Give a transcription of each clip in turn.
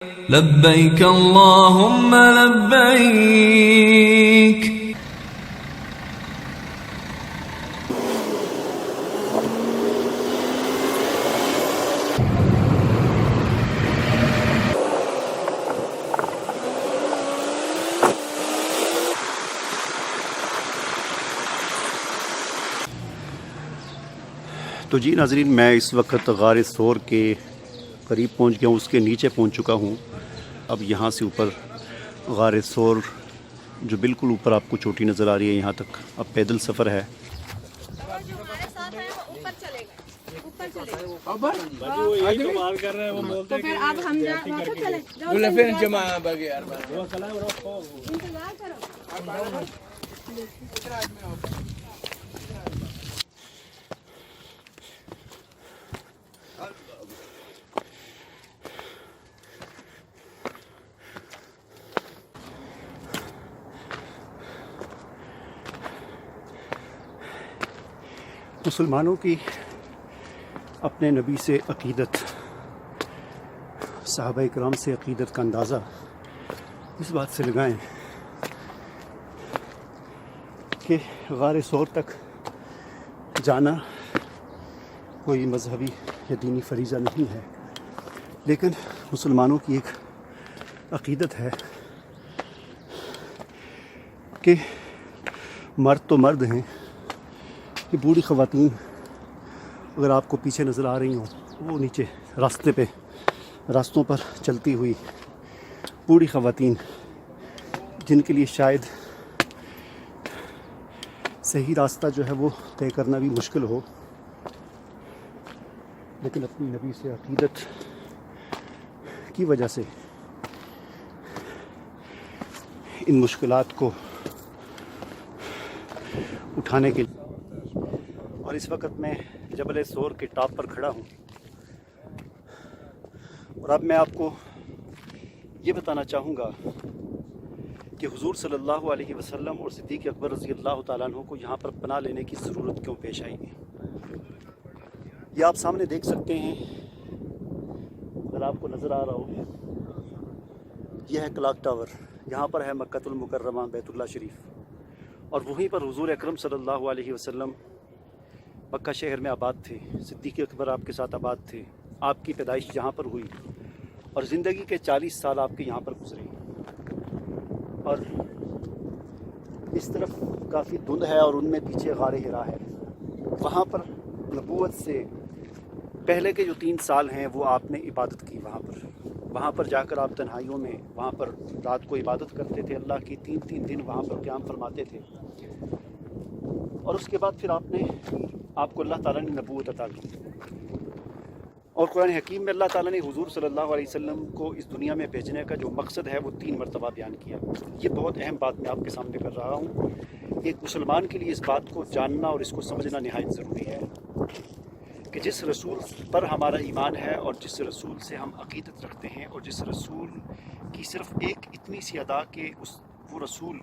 لبيك اللهم لبيك. تو جی ناظرین، میں اس وقت غار ثور کے قریب پہنچ گیا ہوں، اس کے نیچے پہنچ چکا ہوں. اب یہاں سے اوپر غار ثور جو بالکل اوپر آپ کو چوٹی نظر آ رہی ہے، یہاں تک اب پیدل سفر ہے. مسلمانوں کی اپنے نبی سے عقیدت، صحابہ کرام سے عقیدت کا اندازہ اس بات سے لگائیں کہ غار ثور تک جانا کوئی مذہبی یا دینی فریضہ نہیں ہے، لیکن مسلمانوں کی ایک عقیدت ہے کہ مرد تو مرد ہیں، کہ بوڑھی خواتین اگر آپ کو پیچھے نظر آ رہی ہوں، وہ نیچے راستوں پر چلتی ہوئی بوڑھی خواتین جن کے لیے شاید صحیح راستہ جو ہے وہ طے کرنا بھی مشکل ہو، لیکن اپنی نبی سے عقیدت کی وجہ سے ان مشکلات کو اٹھانے کے لیے. اور اس وقت میں جبل ثور کے ٹاپ پر کھڑا ہوں، اور اب میں آپ کو یہ بتانا چاہوں گا کہ حضور صلی اللہ علیہ وسلم اور صدیق اکبر رضی اللہ تعالیٰ عنہ کو یہاں پر پناہ لینے کی ضرورت کیوں پیش آئی. یہ آپ سامنے دیکھ سکتے ہیں، اگر آپ کو نظر آ رہا ہو، یہ ہے کلاک ٹاور. یہاں پر ہے مکۃ المکرمہ، بیت اللہ شریف، اور وہیں پر حضور اکرم صلی اللہ علیہ وسلم مکہ شہر میں آباد تھے. صدیق اکبر آپ کے ساتھ آباد تھے. آپ کی پیدائش یہاں پر ہوئی اور زندگی کے 40 سال آپ کے یہاں پر گزرے. اور اس طرف کافی دھند ہے اور ان میں پیچھے غار حرا ہے. وہاں پر نبوت سے پہلے کے جو 3 سال ہیں وہ آپ نے عبادت کی. وہاں پر جا کر آپ تنہائیوں میں وہاں پر رات کو عبادت کرتے تھے اللہ کی. 3 دن وہاں پر قیام فرماتے تھے. اور اس کے بعد پھر آپ کو اللہ تعالیٰ نے نبوت عطا کی. اور قرآن حکیم میں اللہ تعالیٰ نے حضور صلی اللہ علیہ وسلم کو اس دنیا میں بھیجنے کا جو مقصد ہے وہ 3 مرتبہ بیان کیا. یہ بہت اہم بات میں آپ کے سامنے کر رہا ہوں. ایک مسلمان کے لیے اس بات کو جاننا اور اس کو سمجھنا نہایت ضروری ہے کہ جس رسول پر ہمارا ایمان ہے اور جس رسول سے ہم عقیدت رکھتے ہیں اور جس رسول کی صرف ایک اتنی سی ادا کہ وہ رسول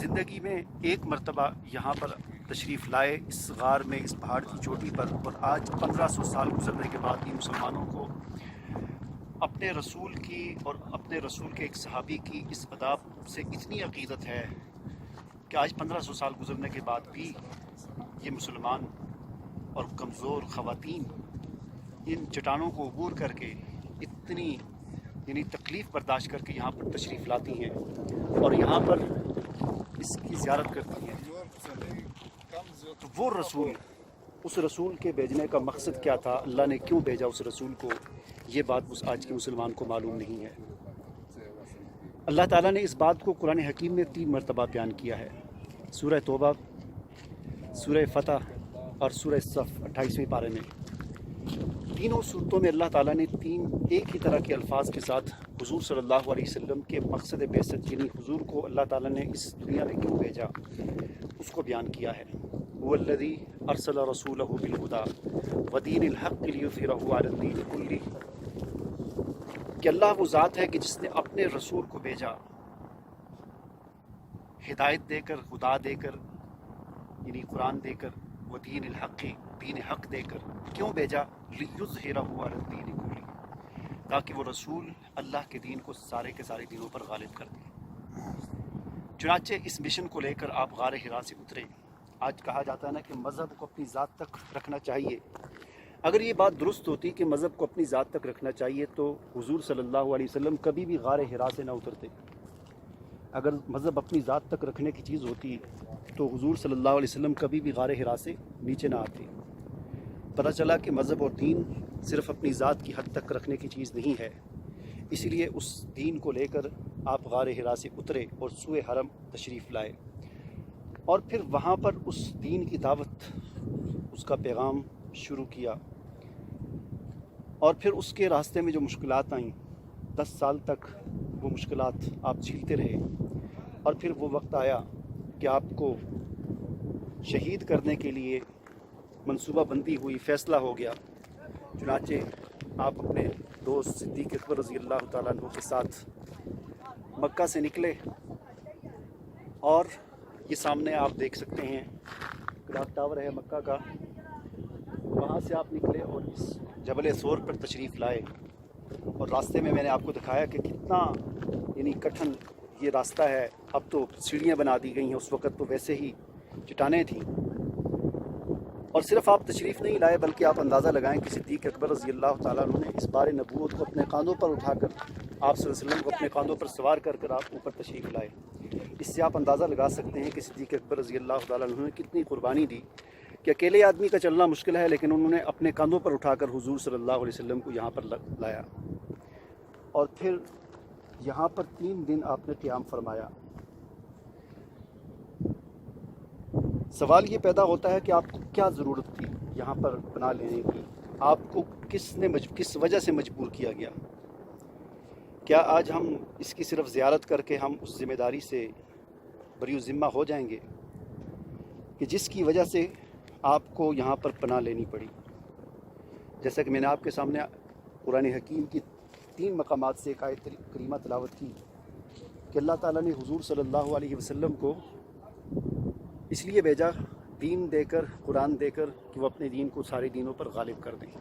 زندگی میں ایک مرتبہ یہاں پر تشریف لائے، اس غار میں، اس پہاڑ کی چوٹی پر، اور آج 1500 سال گزرنے کے بعد بھی مسلمانوں کو اپنے رسول کی اور اپنے رسول کے ایک صحابی کی اس ادا سے اتنی عقیدت ہے کہ آج 1500 سال گزرنے کے بعد بھی یہ مسلمان اور کمزور خواتین ان چٹانوں کو عبور کر کے اتنی تکلیف برداشت کر کے یہاں پر تشریف لاتی ہیں اور یہاں پر اس کی زیارت کرتی ہیں. تو وہ رسول، اس رسول کے بھیجنے کا مقصد کیا تھا، اللہ نے کیوں بھیجا اس رسول کو، یہ بات آج کے مسلمان کو معلوم نہیں ہے. اللہ تعالیٰ نے اس بات کو قرآن حکیم میں 3 مرتبہ بیان کیا ہے. سورہ توبہ، سورہ فتح اور سورہ صف 28ویں پارے میں. تینوں صورتوں میں اللہ تعالیٰ نے ایک ہی طرح کے الفاظ کے ساتھ حضور صلی اللہ علیہ وسلم کے مقصد بعثت، یعنی حضور کو اللہ تعالیٰ نے اس دنیا میں کیوں بھیجا، اس کو بیان کیا ہے. والذی ارسل رسولہ بالہدی ودین الحق لیظہرہ علی الدین کلہ، کہ اللہ وہ ذات ہے کہ جس نے اپنے رسول کو بھیجا ہدایت دے کر، ہدا دے کر، یعنی قرآن دے کر، وہ دین الحق، دین حق دے کر. کیوں بھیجا؟ لیظہرہ علی الدین کلہ، تاکہ وہ رسول اللہ کے دین کو سارے کے سارے دینوں پر غالب کر دیں۔ چنانچہ اس مشن کو لے کر آپ غار حرا سے اترے۔ آج کہا جاتا ہے نا کہ مذہب کو اپنی ذات تک رکھنا چاہیے۔ اگر یہ بات درست ہوتی کہ مذہب کو اپنی ذات تک رکھنا چاہیے تو حضور صلی اللہ علیہ وسلم کبھی بھی غار حرا سے نہ اترتے۔ اگر مذہب اپنی ذات تک رکھنے کی چیز ہوتی تو حضور صلی اللہ علیہ وسلم کبھی بھی غار حرا سے نیچے نہ آتے۔ پتہ چلا کہ مذہب اور دین صرف اپنی ذات کی حد تک رکھنے کی چیز نہیں ہے، اسی لیے اس دین کو لے کر آپ غار حرا سے اترے اور سوئے حرم تشریف لائے، اور پھر وہاں پر اس دین کی دعوت، اس کا پیغام شروع کیا۔ اور پھر اس کے راستے میں جو مشکلات آئیں، 10 سال تک وہ مشکلات آپ جھیلتے رہے، اور پھر وہ وقت آیا کہ آپ کو شہید کرنے کے لیے منصوبہ بندی ہوئی، فیصلہ ہو گیا۔ چنانچہ آپ اپنے دوست صدیق اکبر رضی اللہ تعالیٰ عنہ کے ساتھ مکہ سے نکلے، اور یہ سامنے آپ دیکھ سکتے ہیں کلاک ٹاور ہے مکہ کا، وہاں سے آپ نکلے اور اس جبل ثور پر تشریف لائے۔ اور راستے میں نے آپ کو دکھایا کہ کتنا کٹھن یہ راستہ ہے۔ اب تو سیڑھیاں بنا دی گئی ہیں، اس وقت تو ویسے ہی چٹانیں تھیں۔ اور صرف آپ تشریف نہیں لائے بلکہ آپ اندازہ لگائیں کہ صدیق اکبر رضی اللہ تعالیٰ عنہ نے اس بار نبوت کو اپنے کاندھوں پر اٹھا کر، آپ صلی اللہ علیہ وسلم کو اپنے کاندھوں پر سوار کر کر آپ اوپر تشریف لائے۔ اس سے آپ اندازہ لگا سکتے ہیں کہ صدیق اکبر رضی اللہ تعالیٰ عنہ نے کتنی قربانی دی، کہ اکیلے آدمی کا چلنا مشکل ہے لیکن انہوں نے اپنے کاندھوں پر اٹھا کر حضور صلی اللہ علیہ وسلم کو یہاں پر لایا۔ اور پھر یہاں پر 3 دن آپ نے قیام فرمایا۔ سوال یہ پیدا ہوتا ہے کہ آپ کو کیا ضرورت تھی یہاں پر پناہ لینے کی؟ آپ کو کس وجہ سے مجبور کیا گیا؟ کیا آج ہم اس کی صرف زیارت کر کے ہم اس ذمہ داری سے بری ذمہ ہو جائیں گے کہ جس کی وجہ سے آپ کو یہاں پر پناہ لینی پڑی؟ جیسا کہ میں نے آپ کے سامنے قرآن حکیم کی 3 مقامات سے ایک آیت کریمہ تلاوت کی کہ اللہ تعالیٰ نے حضور صلی اللہ علیہ وسلم کو اس لیے بھیجا، دین دے کر، قرآن دے کر، کہ وہ اپنے دین کو سارے دینوں پر غالب کر دیں۔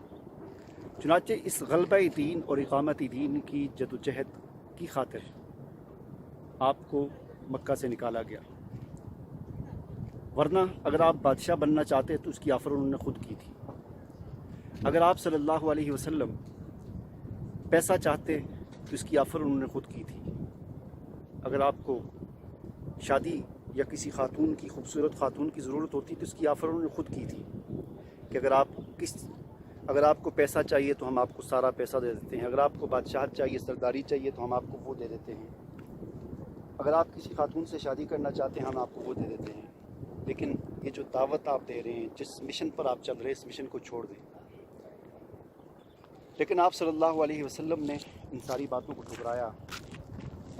چنانچہ اس غلبہ دین اور اقامت دین کی جدوجہد کی خاطر آپ کو مکہ سے نکالا گیا، ورنہ اگر آپ بادشاہ بننا چاہتے تو اس کی آفر انہوں نے خود کی تھی۔ اگر آپ صلی اللہ علیہ وسلم پیسہ چاہتے تو اس کی آفر انہوں نے خود کی تھی۔ اگر آپ کو شادی یا کسی خاتون کی، خوبصورت خاتون کی ضرورت ہوتی تو اس کی آفر انہوں نے خود کی تھی کہ اگر آپ کو پیسہ چاہیے تو ہم آپ کو سارا پیسہ دے دیتے ہیں، اگر آپ کو بادشاہت چاہیے، سرداری چاہیے تو ہم آپ کو وہ دے دیتے ہیں، اگر آپ کسی خاتون سے شادی کرنا چاہتے ہیں ہم آپ کو وہ دے دیتے ہیں۔ لیکن یہ جو دعوت آپ دے رہے ہیں، جس مشن پر آپ چل رہے ہیں، اس مشن کو چھوڑ دیں۔ لیکن آپ صلی اللہ علیہ وسلم نے ان ساری باتوں کو ٹھکرایا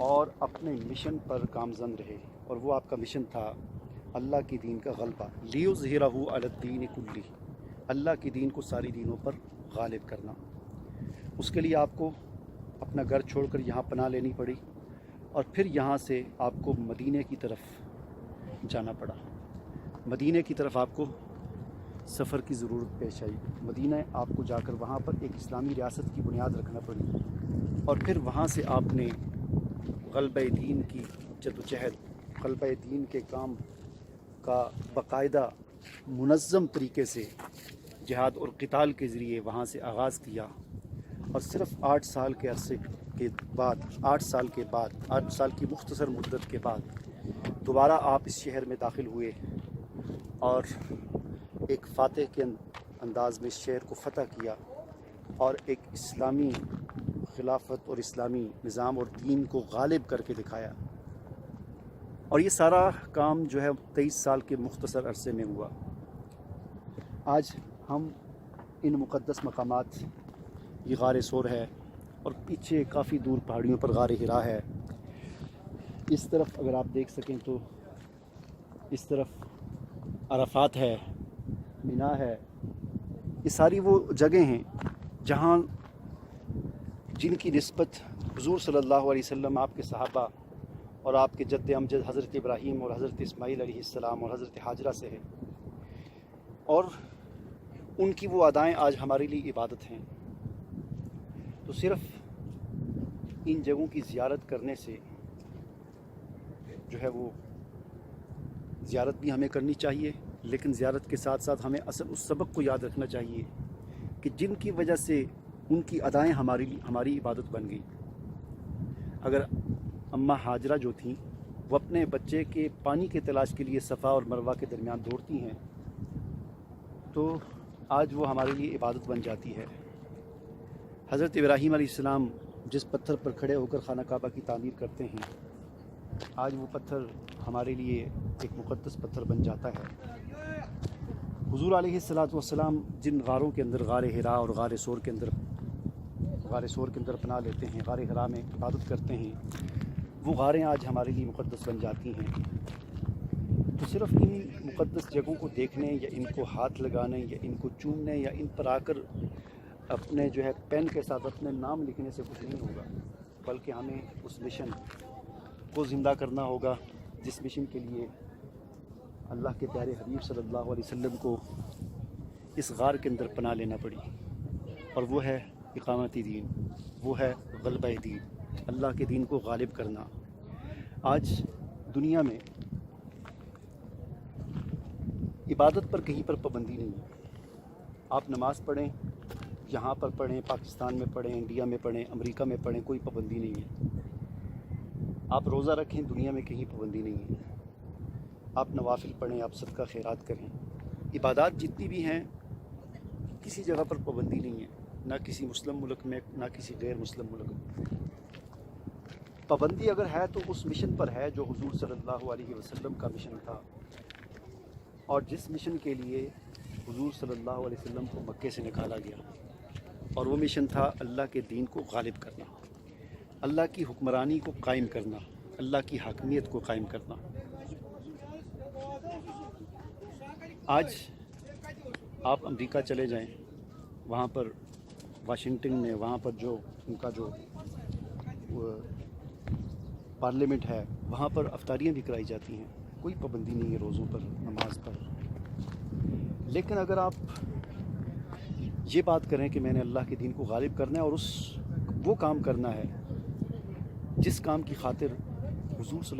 اور اپنے مشن پر گامزن رہے، اور وہ آپ کا مشن تھا اللہ کی دین کا غلبہ، لیظہرہ علی الدین کلہ، اللہ کی دین کو ساری دینوں پر غالب کرنا۔ اس کے لیے آپ کو اپنا گھر چھوڑ کر یہاں پناہ لینی پڑی، اور پھر یہاں سے آپ کو مدینے کی طرف جانا پڑا۔ مدینے کی طرف آپ کو سفر کی ضرورت پیش آئی۔ مدینہ آپ کو جا کر وہاں پر ایک اسلامی ریاست کی بنیاد رکھنا پڑی، اور پھر وہاں سے آپ نے غلبہ دین کی جدوجہد، غلبہ دین کے کام کا باقاعدہ منظم طریقے سے جہاد اور قتال کے ذریعے وہاں سے آغاز کیا، اور صرف 8 سال کے عرصے کے بعد، 8 سال کی مختصر مدت کے بعد دوبارہ آپ اس شہر میں داخل ہوئے، اور ایک فاتح کے انداز میں اس شہر کو فتح کیا، اور ایک اسلامی خلافت اور اسلامی نظام اور دین کو غالب کر کے دکھایا۔ اور یہ سارا کام جو ہے 23 سال کے مختصر عرصے میں ہوا۔ آج ہم ان مقدس مقامات، یہ غار ثور ہے، اور پیچھے کافی دور پہاڑیوں پر غار حرا ہے۔ اس طرف اگر آپ دیکھ سکیں تو اس طرف عرفات ہے، مینا ہے، یہ ساری وہ جگہیں ہیں جہاں جن کی نسبت حضور صلی اللہ علیہ وسلم، آپ کے صحابہ اور آپ کے جد امجد حضرت ابراہیم اور حضرت اسماعیل علیہ السلام اور حضرت حاجرہ سے ہے، اور ان کی وہ ادائیں آج ہمارے لیے عبادت ہیں۔ تو صرف ان جگہوں کی زیارت کرنے سے جو ہے وہ زیارت بھی ہمیں کرنی چاہیے، لیکن زیارت کے ساتھ ساتھ ہمیں اصل اس سبق کو یاد رکھنا چاہیے کہ جن کی وجہ سے ان کی ادائیں ہماری عبادت بن گئی۔ اگر اماں ہاجرہ جو تھیں وہ اپنے بچے کے پانی کے تلاش کے لیے صفا اور مروہ کے درمیان دوڑتی ہیں تو آج وہ ہمارے لیے عبادت بن جاتی ہے۔ حضرت ابراہیم علیہ السلام جس پتھر پر کھڑے ہو کر خانہ کعبہ کی تعمیر کرتے ہیں، آج وہ پتھر ہمارے لیے ایک مقدس پتھر بن جاتا ہے۔ حضور علیہ السلام جن غاروں کے اندر، غار حرا اور غار ثور کے اندر پناہ لیتے ہیں، غار حرا میں عبادت کرتے ہیں، وہ غاریں آج ہمارے لیے مقدس بن جاتی ہیں۔ تو صرف ان مقدس جگہوں کو دیکھنے یا ان کو ہاتھ لگانے یا ان کو چومنے یا ان پر آ کر اپنے جو ہے پین کے ساتھ اپنے نام لکھنے سے کچھ نہیں ہوگا، بلکہ ہمیں اس مشن کو زندہ کرنا ہوگا جس مشن کے لیے اللہ کے پیارے حبیب صلی اللہ علیہ وسلم کو اس غار کے اندر پناہ لینا پڑی، اور وہ ہے اقامت دین، وہ ہے غلبہ دین، اللہ کے دین کو غالب کرنا۔ آج دنیا میں عبادت پر کہیں پر پابندی نہیں ہے۔ آپ نماز پڑھیں، یہاں پر پڑھیں، پاکستان میں پڑھیں، انڈیا میں پڑھیں، امریکہ میں پڑھیں، کوئی پابندی نہیں ہے۔ آپ روزہ رکھیں، دنیا میں کہیں پابندی نہیں ہے۔ آپ نوافل پڑھیں، آپ صدقہ خیرات کریں، عبادات جتنی بھی ہیں کسی جگہ پر پابندی نہیں ہے، نہ کسی مسلم ملک میں نہ کسی غیر مسلم ملک میں۔ پابندی اگر ہے تو اس مشن پر ہے جو حضور صلی اللہ علیہ وسلم کا مشن تھا، اور جس مشن کے لیے حضور صلی اللہ علیہ وسلم کو مکے سے نکالا گیا، اور وہ مشن تھا اللہ کے دین کو غالب کرنا، اللہ کی حکمرانی کو قائم کرنا، اللہ کی حاکمیت کو قائم کرنا۔ آج آپ امریکہ چلے جائیں، وہاں پر واشنگٹن میں، وہاں پر جو ان کا جو پارلیمنٹ ہے، وہاں پر افطاریاں بھی کرائی جاتی ہیں، کوئی پابندی نہیں ہے روزوں پر، نماز پر۔ لیکن اگر آپ یہ بات کریں کہ میں نے اللہ کے دین کو غالب کرنا ہے اور وہ کام کرنا ہے جس کام کی خاطر حضور صلی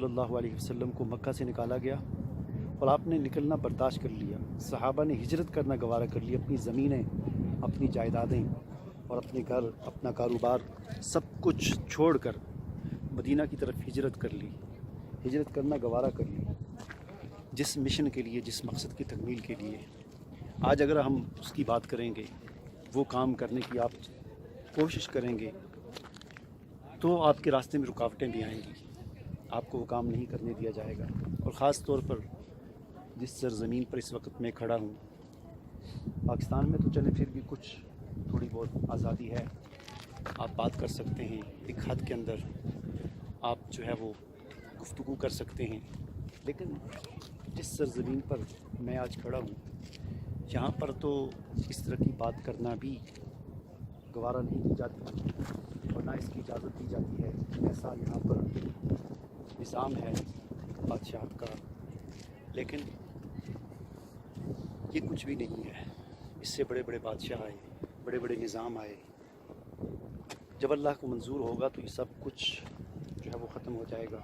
اللہ علیہ وسلم کو مکہ سے نکالا گیا، اور آپ نے نکلنا برداشت کر لیا، صحابہ نے ہجرت کرنا گوارہ کر لیا، اپنی زمینیں، اپنی جائیدادیں اور اپنے گھر، اپنا کاروبار سب کچھ چھوڑ کر مدینہ کی طرف ہجرت کر لی، ہجرت کرنا گوارہ کر لی، جس مشن کے لیے، جس مقصد کی تکمیل کے لیے۔ آج اگر ہم اس کی بات کریں گے، وہ کام کرنے کی آپ کوشش کریں گے، تو آپ کے راستے میں رکاوٹیں بھی آئیں گی، آپ کو وہ کام نہیں کرنے دیا جائے گا۔ اور خاص طور پر جس سرزمین پر اس وقت میں کھڑا ہوں، پاکستان میں تو چلے پھر بھی کچھ تھوڑی بہت آزادی ہے، آپ بات کر سکتے ہیں، ایک حد کے اندر آپ جو ہے وہ گفتگو کر سکتے ہیں، لیکن جس سرزمین پر میں آج کھڑا ہوں، یہاں پر تو اس طرح کی بات کرنا بھی گوارہ نہیں کی جاتی، اور نہ اس کی اجازت دی جاتی ہے۔ ایسا یہاں پر نظام ہے بادشاہت کا، لیکن یہ کچھ بھی نہیں ہے۔ اس سے بڑے بڑے بادشاہ آئے، بڑے بڑے نظام آئے، جب اللہ کو منظور ہوگا تو یہ سب کچھ جو ہے وہ ختم ہو جائے گا،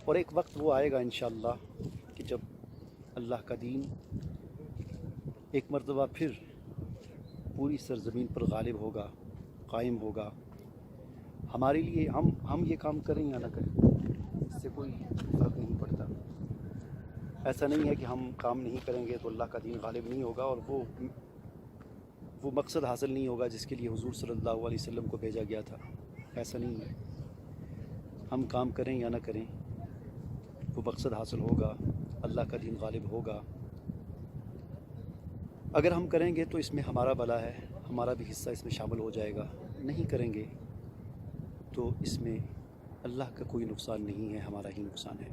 اور ایک وقت وہ آئے گا انشاءاللہ کہ جب اللہ کا دین ایک مرتبہ پھر پوری سرزمین پر غالب ہوگا، قائم ہوگا۔ ہمارے لیے ہم یہ کام کریں یا نہ کریں، اس سے کوئی فرق نہیں پڑتا۔ ایسا نہیں ہے کہ ہم کام نہیں کریں گے تو اللہ کا دین غالب نہیں ہوگا، اور وہ مقصد حاصل نہیں ہوگا جس کے لیے حضور صلی اللہ علیہ وسلم کو بھیجا گیا تھا۔ ایسا نہیں ہے، ہم کام کریں یا نہ کریں وہ مقصد حاصل ہوگا، اللہ کا دین غالب ہوگا۔ اگر ہم کریں گے تو اس میں ہمارا بھلا ہے، ہمارا بھی حصہ اس میں شامل ہو جائے گا، نہیں کریں گے تو اس میں اللہ کا کوئی نقصان نہیں ہے، ہمارا ہی نقصان ہے۔